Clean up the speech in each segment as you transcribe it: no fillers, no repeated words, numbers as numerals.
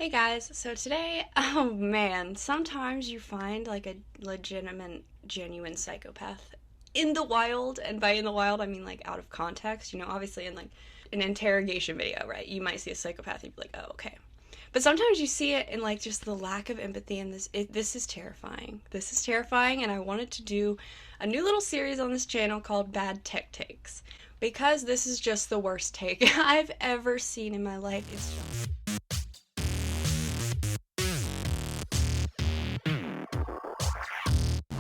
Hey guys, so today, oh man, sometimes you find like a legitimate, genuine psychopath in the wild, and by in the wild, I mean like out of context. Obviously in like an interrogation video, right? You might see a psychopath, and you'd be like, oh, okay. But sometimes you see it in like just the lack of empathy, and this is terrifying. This is terrifying, and I wanted to do a new little series on this channel called Bad Tech Takes because this is just the worst take I've ever seen in my life.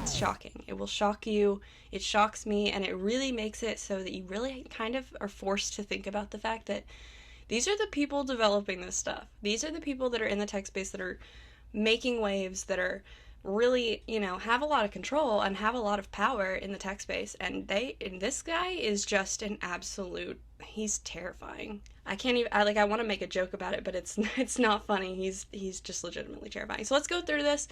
It's shocking. It will shock you. It shocks me, and it really makes it so that you really kind of are forced to think about the fact that these are the people developing this stuff. These are the people that are in the tech space that are making waves, that are really, have a lot of control and have a lot of power in the tech space. And this guy is just an absolute, he's terrifying. I can't even, I want to make a joke about it, but it's not funny. He's just legitimately terrifying. So let's go through this.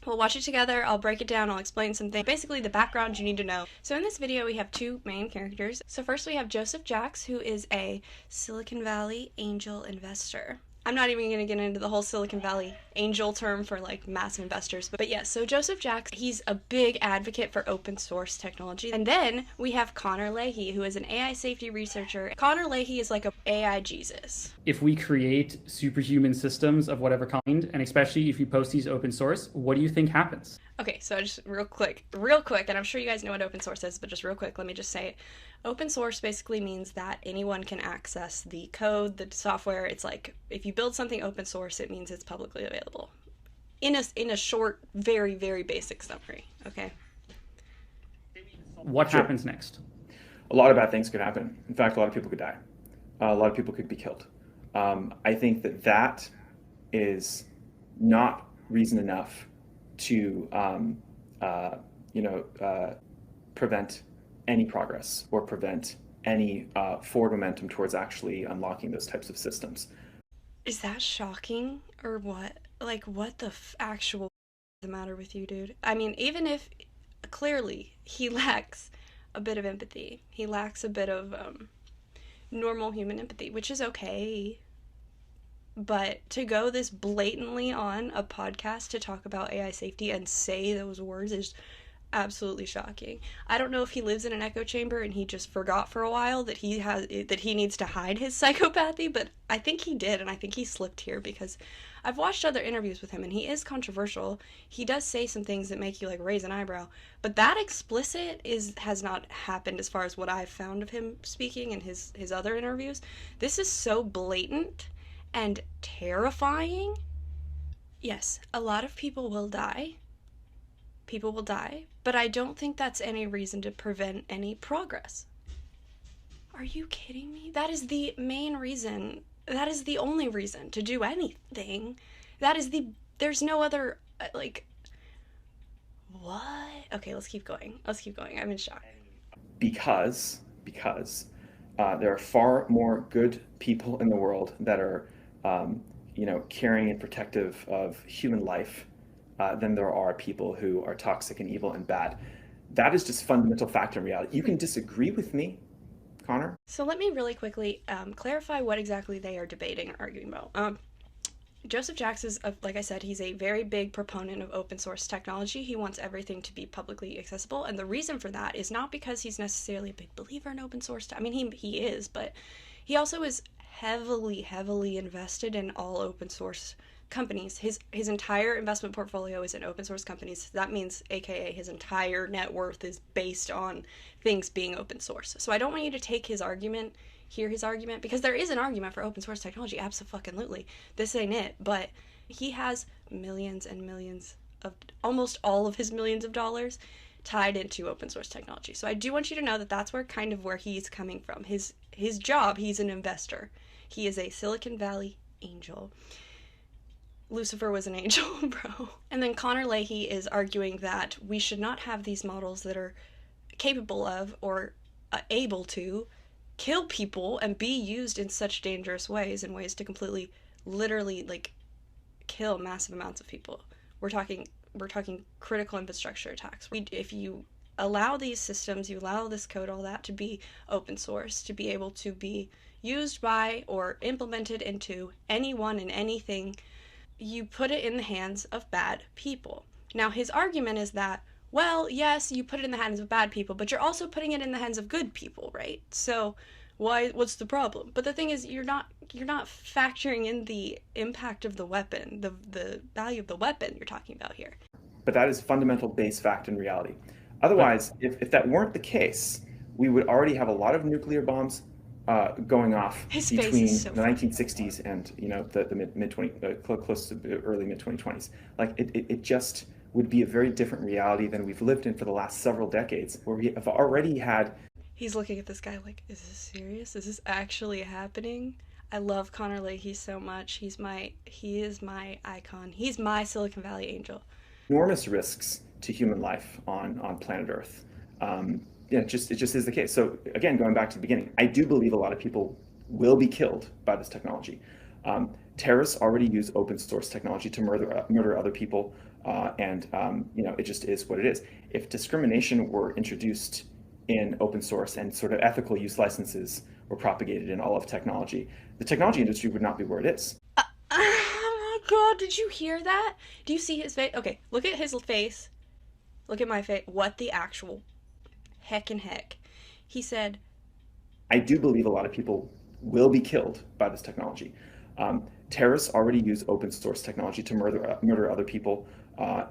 We'll watch it together, I'll break it down, I'll explain some things. Basically, the background you need to know. So in this video, we have two main characters. So first we have Joseph Jax, who is a Silicon Valley angel investor. I'm not even going to get into the whole Silicon Valley angel term for like massive investors. But yes, so Joseph Jax, he's a big advocate for open source technology. And then we have Connor Lahey, who is an AI safety researcher. Connor Lahey is like a AI Jesus. If we create superhuman systems of whatever kind, and especially if you post these open source, what do you think happens? Okay, so just real quick, and I'm sure you guys know what open source is, but just real quick, let me just say it. Open source basically means that anyone can access the code, the software. It's like if you build something open source, it means it's publicly available. In a short, very, very basic summary, okay? What happens next? A lot of bad things could happen. In fact, a lot of people could die. A lot of people could be killed. I think that is not reason enough to prevent any progress or prevent any forward momentum towards actually unlocking those types of systems. Is that shocking or what? Like, what the actual the matter with you, dude? I mean, even if clearly he lacks a bit of empathy, he lacks a bit of normal human empathy, which is okay. But to go this blatantly on a podcast to talk about AI safety and say those words is absolutely shocking. I don't know if he lives in an echo chamber and he just forgot for a while that he needs to hide his psychopathy, but I think he did, and I think he slipped here because I've watched other interviews with him and he is controversial. He does say some things that make you like raise an eyebrow, but that explicit has not happened as far as what I've found of him speaking in his other interviews. This is so blatant and terrifying. Yes, a lot of people will die. People will die, but I don't think that's any reason to prevent any progress. Are you kidding me? That is the main reason. That is the only reason to do anything. There's no other, what? Okay, let's keep going. I'm in shock. Because there are far more good people in the world that are, caring and protective of human life than there are people who are toxic and evil and bad. That is just fundamental fact in reality. You can disagree with me, Connor. So let me really quickly clarify what exactly they are debating or arguing about. Joseph Jax is, like I said, he's a very big proponent of open source technology. He wants everything to be publicly accessible, and the reason for that is not because he's necessarily a big believer in open source. I mean, he is, but he also is heavily invested in all open source companies. His entire investment portfolio is in open source companies. That means, aka, his entire net worth is based on things being open source. So I don't want you to take his argument, hear his argument, because there is an argument for open source technology, absolutely. This ain't it, but he has millions and millions of, almost all of his millions of dollars tied into open source technology. So I do want you to know that that's where he's coming from. His job, he's an investor. He is a Silicon Valley angel. Lucifer was an angel, bro. And then Connor Lahey is arguing that we should not have these models that are capable of or able to kill people and be used in such dangerous ways, in ways to completely, literally, like, kill massive amounts of people. We're talking critical infrastructure attacks. If you allow these systems, you allow this code, all that, to be open source, to be able to be used by or implemented into anyone and anything, you put it in the hands of bad people. Now, his argument is that, well, yes, you put it in the hands of bad people, but you're also putting it in the hands of good people, right? So what's the problem? But the thing is, you're not factoring in the impact of the weapon, the value of the weapon you're talking about here. But that is fundamental base fact in reality. Otherwise, if that weren't the case, we would already have a lot of nuclear bombs going off between the 1960s and the mid close to the early mid 2020s. Like it just would be a very different reality than we've lived in for the last several decades, where we have already had. He's looking at this guy like, is this serious? Is this actually happening? I love Connor Lahey so much. He is my icon. He's my Silicon Valley angel. Enormous risks to human life on planet Earth. It just is the case. So again, going back to the beginning, I do believe a lot of people will be killed by this technology. Terrorists already use open source technology to murder other people, and it just is what it is. If discrimination were introduced in open source and sort of ethical use licenses were propagated in all of technology, the technology industry would not be where it is. Oh my God, did you hear that? Do you see his face? Okay, look at his face. Look at my face. What the actual heck? He said, I do believe a lot of people will be killed by this technology. Terrorists already use open source technology to murder other people,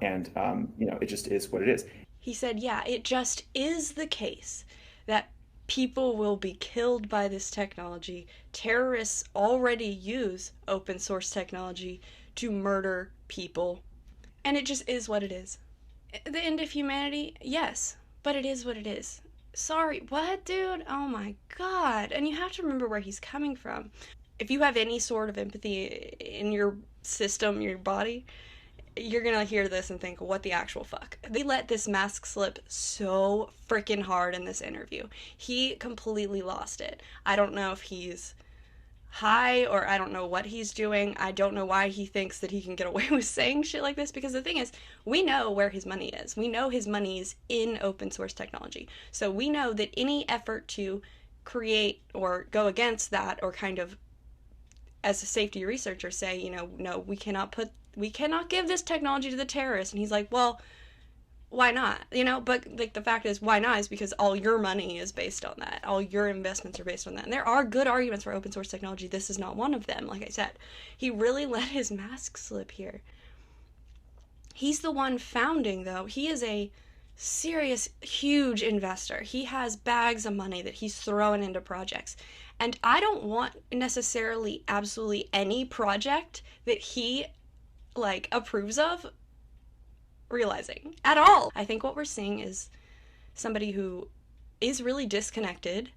and it just is what it is. He said, yeah, it just is the case that people will be killed by this technology. Terrorists already use open source technology to murder people. And it just is what it is. The end of humanity? Yes, but it is what it is. Sorry, what, dude? Oh my God. And you have to remember where he's coming from. If you have any sort of empathy in your system, your body, you're gonna hear this and think, what the actual fuck? They let this mask slip so freaking hard in this interview. He completely lost it. I don't know if he's high or I don't know what he's doing. I don't know why he thinks that he can get away with saying shit like this, because the thing is, we know where his money is. We know his money is in open source technology. So we know that any effort to create or go against that, or kind of, as a safety researcher, say, no, we cannot give this technology to the terrorists. And he's like, well, why not? But like, the fact is, why not is because all your money is based on that. All your investments are based on that. And there are good arguments for open source technology. This is not one of them. Like I said, he really let his mask slip here. He's the one founding, though. He is a serious, huge investor. He has bags of money that he's throwing into projects. And I don't want necessarily absolutely any project that he approves of realizing at all. I think what we're seeing is somebody who is really disconnected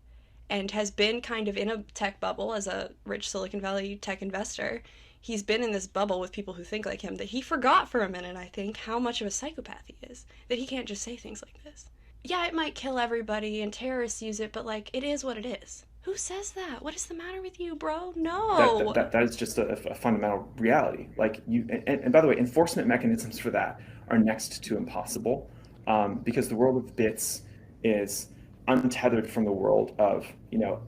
and has been kind of in a tech bubble as a rich Silicon Valley tech investor. He's been in this bubble with people who think like him, that he forgot for a minute, I think, how much of a psychopath he is, that he can't just say things like this. Yeah, it might kill everybody and terrorists use it, but it is what it is. Who says that? What is the matter with you, bro? No. That is just a fundamental reality. And by the way, enforcement mechanisms for that are next to impossible, because the world of bits is untethered from the world of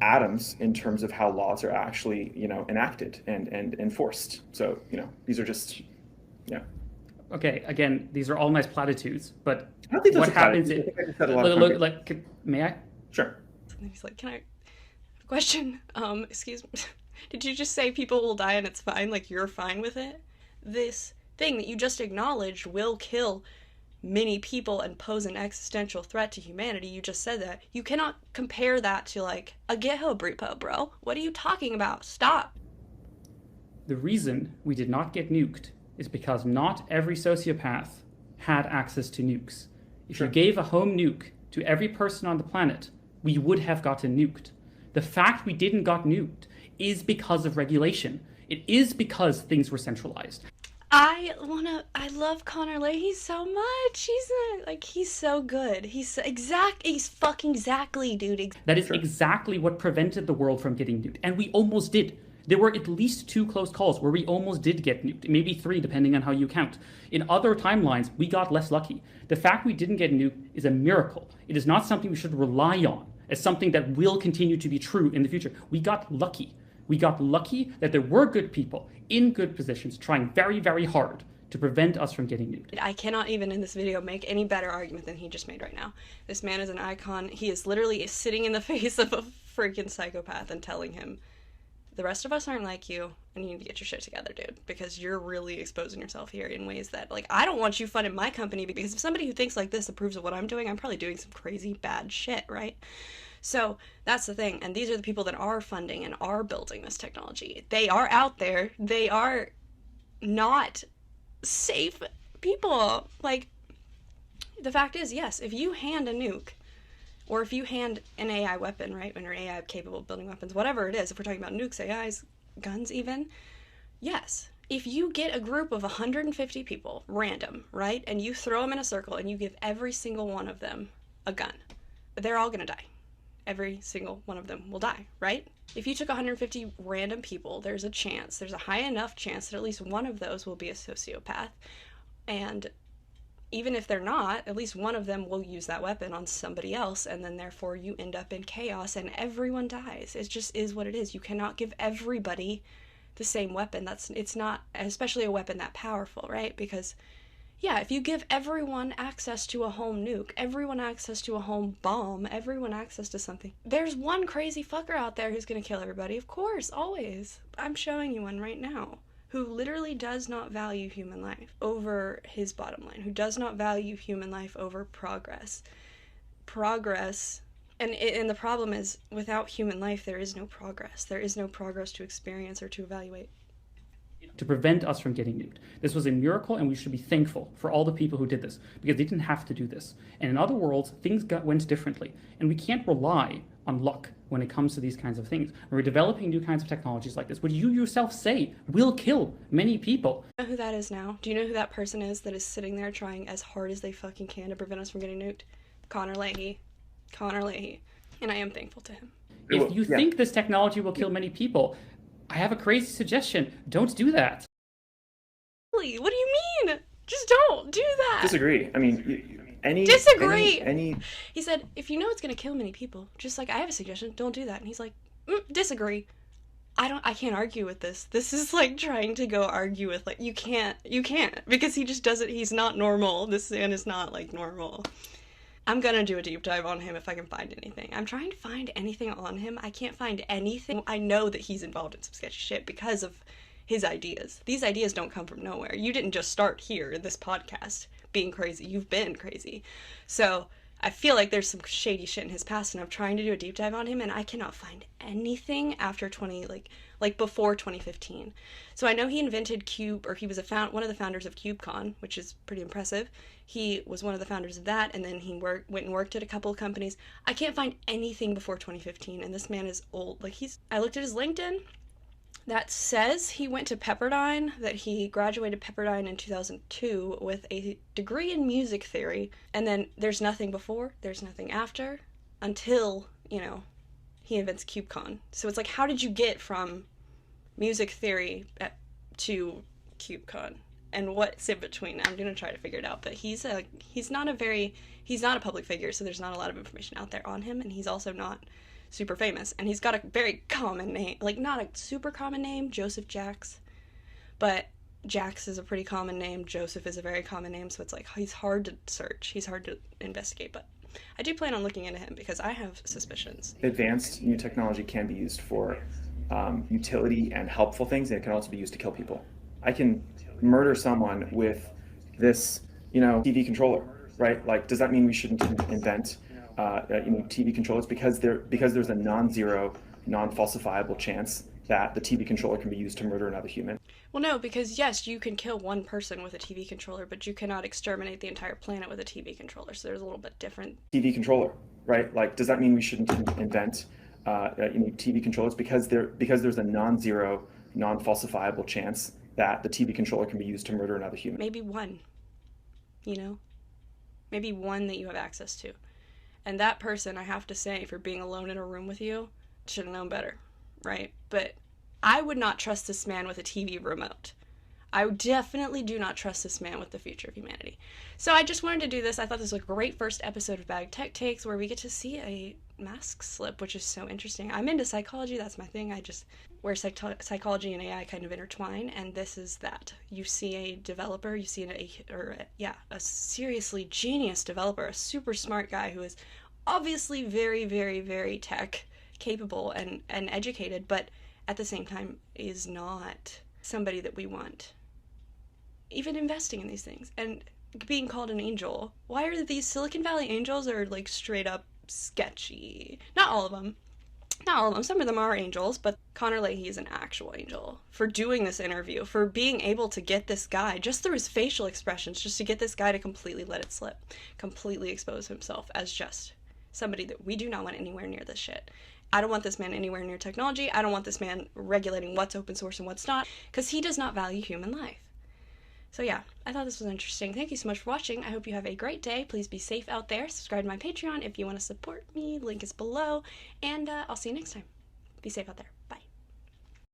atoms in terms of how laws are actually enacted and enforced. So these are just Okay, again, these are all nice platitudes, but I don't think what happens? May I? Sure. He's like, can I? Question, excuse me, did you just say people will die and it's fine, like you're fine with it? This thing that you just acknowledged will kill many people and pose an existential threat to humanity, you just said that. You cannot compare that to a GitHub repo, bro. What are you talking about? Stop. The reason we did not get nuked is because not every sociopath had access to nukes. If you gave a home nuke to every person on the planet, we would have gotten nuked. The fact we didn't got nuked is because of regulation. It is because things were centralized. I love Connor Lahey so much. He's so good. He's fucking exactly, dude. That is exactly what prevented the world from getting nuked. And we almost did. There were at least 2 close calls where we almost did get nuked. Maybe 3, depending on how you count. In other timelines, we got less lucky. The fact we didn't get nuked is a miracle. It is not something we should rely on. as something that will continue to be true in the future. We got lucky. We got lucky that there were good people in good positions trying very, very hard to prevent us from getting nuked. I cannot even in this video make any better argument than he just made right now. This man is an icon. He is literally sitting in the face of a freaking psychopath and telling him, the rest of us aren't like you, and you need to get your shit together, dude, because you're really exposing yourself here in ways that, like, I don't want you funding my company, because if somebody who thinks like this approves of what I'm doing, I'm probably doing some crazy bad shit, right? So that's the thing, and these are the people that are funding and are building this technology. They are out there. They are not safe people. Like, the fact is, yes, if you hand a nuke, or if you hand an AI weapon, right, when you're AI capable of building weapons, whatever it is, if we're talking about nukes, AIs, guns even, yes, if you get a group of 150 people, random, right, and you throw them in a circle and you give every single one of them a gun, they're all gonna die. Every single one of them will die, right? If you took 150 random people, there's a high enough chance that at least one of those will be a sociopath, and even if they're not, at least one of them will use that weapon on somebody else, and then therefore you end up in chaos and everyone dies. It just is what it is. You cannot give everybody the same weapon. It's not, especially a weapon that powerful, right? Because, yeah, if you give everyone access to a home nuke, everyone access to a home bomb, everyone access to something, there's one crazy fucker out there who's gonna kill everybody, of course, always. I'm showing you one right now, who literally does not value human life over his bottom line, who does not value human life over progress. And the problem is, without human life, there is no progress. There is no progress to experience or to evaluate. To prevent us from getting nuked. This was a miracle, and we should be thankful for all the people who did this, because they didn't have to do this. And in other worlds, things went differently. And we can't rely on luck when it comes to these kinds of things. We're developing new kinds of technologies like this, which you yourself say will kill many people. Do you know who that is now? Do you know who that person is that is sitting there trying as hard as they fucking can to prevent us from getting nuked? Lahey. Lahey. And I am thankful to him. If you think this technology will kill many people, I have a crazy suggestion. Don't do that. Really? What do you mean? Just don't do that. Disagree. I mean, Disagree. Any. He said, if you know it's gonna kill many people, just like, I have a suggestion, don't do that. And he's like, disagree. I can't argue with this. This is like trying to go argue with, like, you can't, because he just doesn't, he's not normal. This man is not, like, normal. I'm gonna do a deep dive on him if I can find anything. I'm trying to find anything on him. I can't find anything. I know that he's involved in some sketchy shit because of his ideas. These ideas don't come from nowhere. You didn't just start here in this podcast being crazy. You've been crazy. So I feel like there's some shady shit in his past, and I'm trying to do a deep dive on him, and I cannot find anything after before 2015. So I know he invented Cube, or he was one of the founders of KubeCon, which is pretty impressive. He was one of the founders of that, and then he went and worked at a couple of companies. I can't find anything before 2015, and this man is old. Like, I looked at his LinkedIn. That says he went to Pepperdine, that he graduated Pepperdine in 2002 with a degree in music theory, and then there's nothing before, there's nothing after, until, he invents KubeCon. So it's like, how did you get from music theory to KubeCon? And what's in between? I'm going to try to figure it out, but he's not a public figure, so there's not a lot of information out there on him, and he's also not super famous, and he's got a very common name, like, not a super common name, Joseph Jax, but Jax is a pretty common name, Joseph is a very common name, so it's like, he's hard to search, he's hard to investigate, but I do plan on looking into him because I have suspicions. Advanced new technology can be used for utility and helpful things, and it can also be used to kill people. I can murder someone with this, TV controller, right? Like, does that mean we shouldn't invent TV controllers because there's a non-zero, non-falsifiable chance that the TV controller can be used to murder another human? Well, no, because yes, you can kill one person with a TV controller, but you cannot exterminate the entire planet with a TV controller, so there's a little bit different. TV controller, right? Like, does that mean we shouldn't invent TV controllers because there's a non-zero, non-falsifiable chance that the TV controller can be used to murder another human? Maybe one, maybe one that you have access to. And that person, I have to say, for being alone in a room with you, should have known better, right? But I would not trust this man with a TV remote. I definitely do not trust this man with the future of humanity. So I just wanted to do this. I thought this was a great first episode of Bag Tech Takes, where we get to see a mask slip, which is so interesting. I'm into psychology, that's my thing. I just where psychology and AI kind of intertwine, and this is that. You see a developer, you see a seriously genius developer, a super smart guy who is obviously very, very, very tech capable and educated, but at the same time is not somebody that we want even investing in these things and being called an angel. Why are these Silicon Valley angels are like straight up sketchy? Not all of them. Not all of them. Some of them are angels, but Connor Lahey is an actual angel for doing this interview, for being able to get this guy, just through his facial expressions, just to get this guy to completely let it slip, completely expose himself as just somebody that we do not want anywhere near this shit. I don't want this man anywhere near technology. I don't want this man regulating what's open source and what's not, because he does not value human life. So yeah, I thought this was interesting. Thank you so much for watching. I hope you have a great day. Please be safe out there. Subscribe to my Patreon if you want to support me. Link is below. And I'll see you next time. Be safe out there.